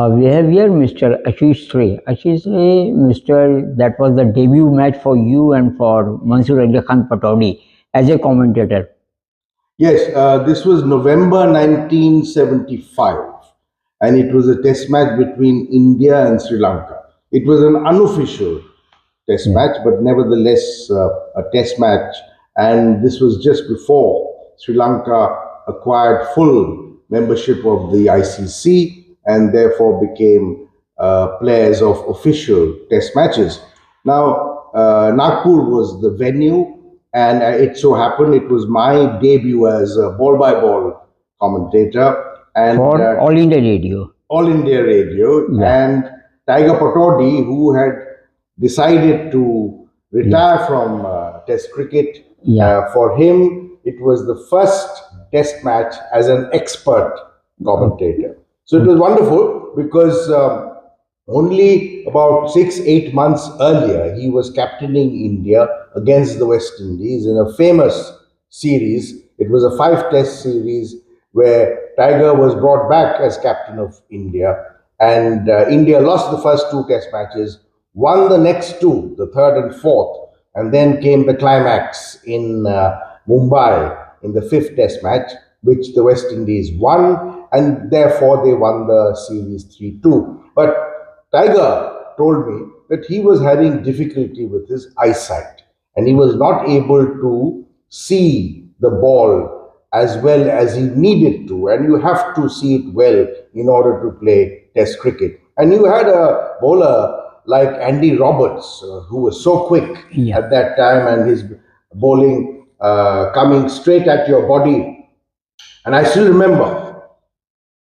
We have here Mr. Ashish Ray. Ashish Ray, Mr. That was the debut match for you and for Mansoor Ali Khan Pataudi as a commentator. Yes, this was November 1975, and it was a test match between India and Sri Lanka. It was an unofficial test Yeah. match, but nevertheless a test match. And this was just before Sri Lanka acquired full membership of the ICC and therefore became players of official test matches. Now, Nagpur was the venue, and it so happened it was my debut as a ball by ball commentator and For All India Radio. All India Radio, Yeah. and Tiger Patodi, who had decided to retire from Test cricket. Yeah. For him, it was the first Test match as an expert commentator. So it was wonderful because only about 6, 8 months earlier, he was captaining India against the West Indies in a famous series. It was a 5 test series where Tiger was brought back as captain of India. And India lost the first 2 test matches, won the next 2, the third and fourth. And then came the climax in Mumbai in the 5th test match, which the West Indies won. And therefore, they won the series 3-2. But Tiger told me that he was having difficulty with his eyesight and he was not able to see the ball as well as he needed to. And you have to see it well in order to play Test cricket. And you had a bowler like Andy Roberts, who was so quick Yeah. at that time, and his bowling coming straight at your body. And I still remember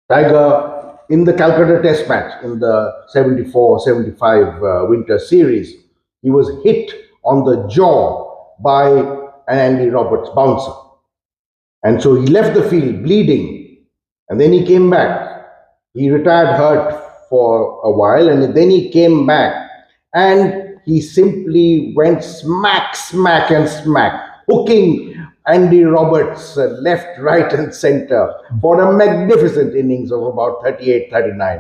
Tiger in the Calcutta Test match in the 74-75 winter series, he was hit on the jaw by an Andy Roberts bouncer. And so he left the field bleeding. And then he came back. He retired hurt for a while and then he came back and he simply went smack, smack, and smack, hooking Andy Roberts left, right, and center for a magnificent innings of about 38, 39.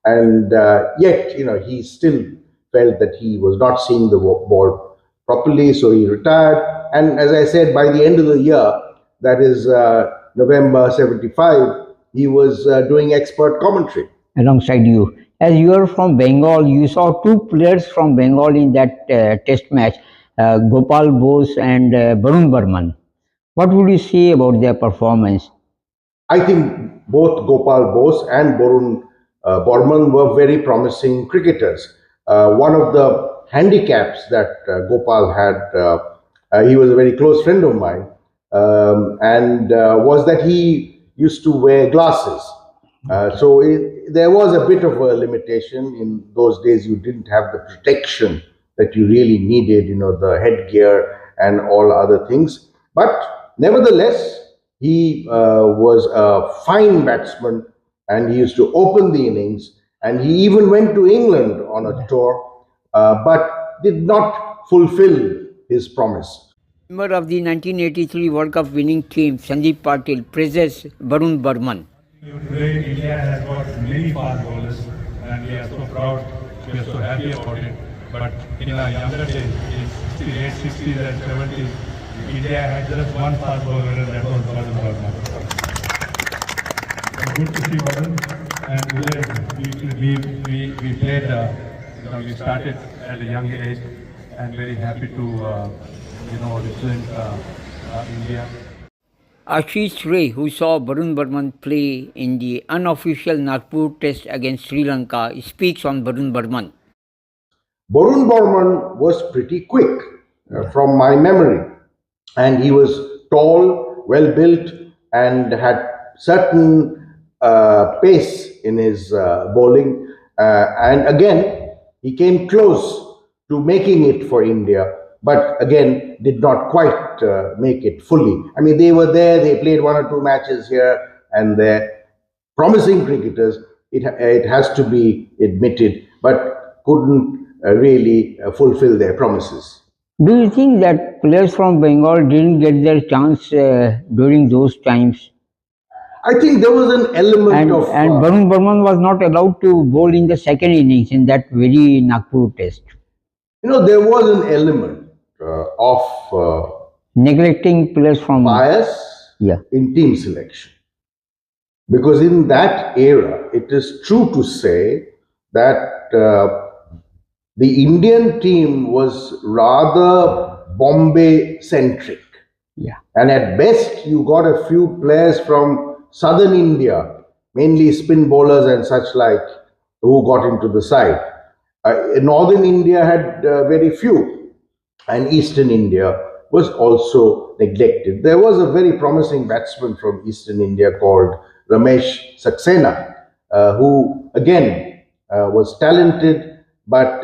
And yet, he still felt that he was not seeing the ball properly, so he retired. And as I said, by the end of the year, that is November 75, he was doing expert commentary. Alongside you. As you are from Bengal, you saw 2 players from Bengal in that test match, Gopal Bose and Varun Burman. What would you say about their performance? I think both Gopal Bose and Borun Borman were very promising cricketers. One of the handicaps that Gopal had, he was a very close friend of mine, and was that he used to wear glasses. There was a bit of a limitation. In those days, you didn't have the protection that you really needed, the headgear and all other things. But nevertheless, he was a fine batsman and he used to open the innings. And he even went to England on a tour, but did not fulfill his promise. Member of the 1983 World Cup winning team, Sandeep Patil, praises Varun Burman. Today, India has got many fast bowlers, and we are so proud, we are so happy about it. But in our younger days, in late 60s and 70s, India had just one fast bowler, and that was Varun Burman. So good to see Varun. And we played, we started at a young age, and very happy to, represent India. Ashish Ray, who saw Varun Burman play in the unofficial Nagpur test against Sri Lanka, speaks on Varun Burman. Borun Borman was pretty quick from my memory, and he was tall, well built, and had certain pace in his bowling. And again, he came close to making it for India, but again, did not quite make it fully. I mean, they were there, they played 1 or 2 matches here and there. Promising cricketers, it has to be admitted, but couldn't really fulfill their promises. Do you think that players from Bengal didn't get their chance during those times? I think there was an element And of Varun Burman was not allowed to bowl in the second innings in that very Nagpur test, there was an element of neglecting players from bias yeah. in team selection. Because in that era, it is true to say that the Indian team was rather Bombay centric. Yeah. And at best, you got a few players from southern India, mainly spin bowlers and such like, who got into the side. Northern India had very few, and Eastern India was also neglected. There was a very promising batsman from Eastern India called Ramesh Saxena, who again was talented but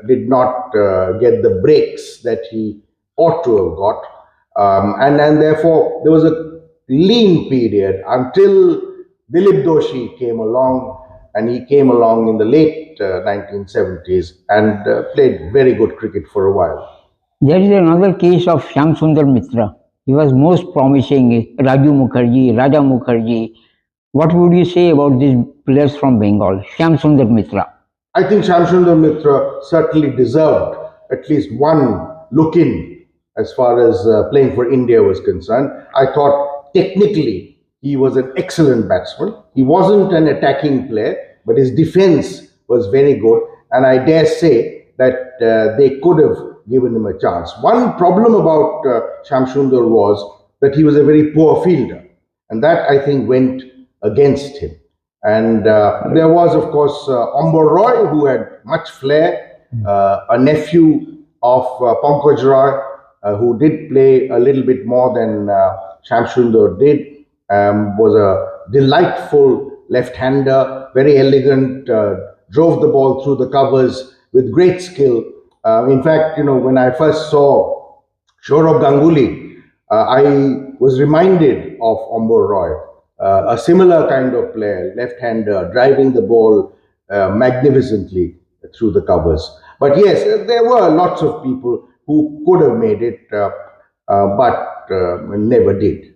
did not get the breaks that he ought to have got. And therefore, there was a lean period until Dilip Doshi came along, and he came along in the late 1970s and played very good cricket for a while. There is another case of Shyam Sundar Mitra. He was most promising. Raju Mukherjee, Raja Mukherjee. What would you say about these players from Bengal? Shyam Sundar Mitra. I think Shyam Sundar Mitra certainly deserved at least one look in as far as playing for India was concerned. I thought technically he was an excellent batsman. He wasn't an attacking player, but his defense was very good. And I dare say that they could have given him a chance. One problem about Shyam Sundar was that he was a very poor fielder. And that, I think, went against him. And there was, of course, Amber Roy, who had much flair, a nephew of Pankaj Roy, who did play a little bit more than Shyam Sundar did, was a delightful left-hander, very elegant, drove the ball through the covers with great skill. In fact, when I first saw Saurav Ganguly, I was reminded of Amber Roy. A similar kind of player, left-hander, driving the ball magnificently through the covers. But yes, there were lots of people who could have made it, but never did.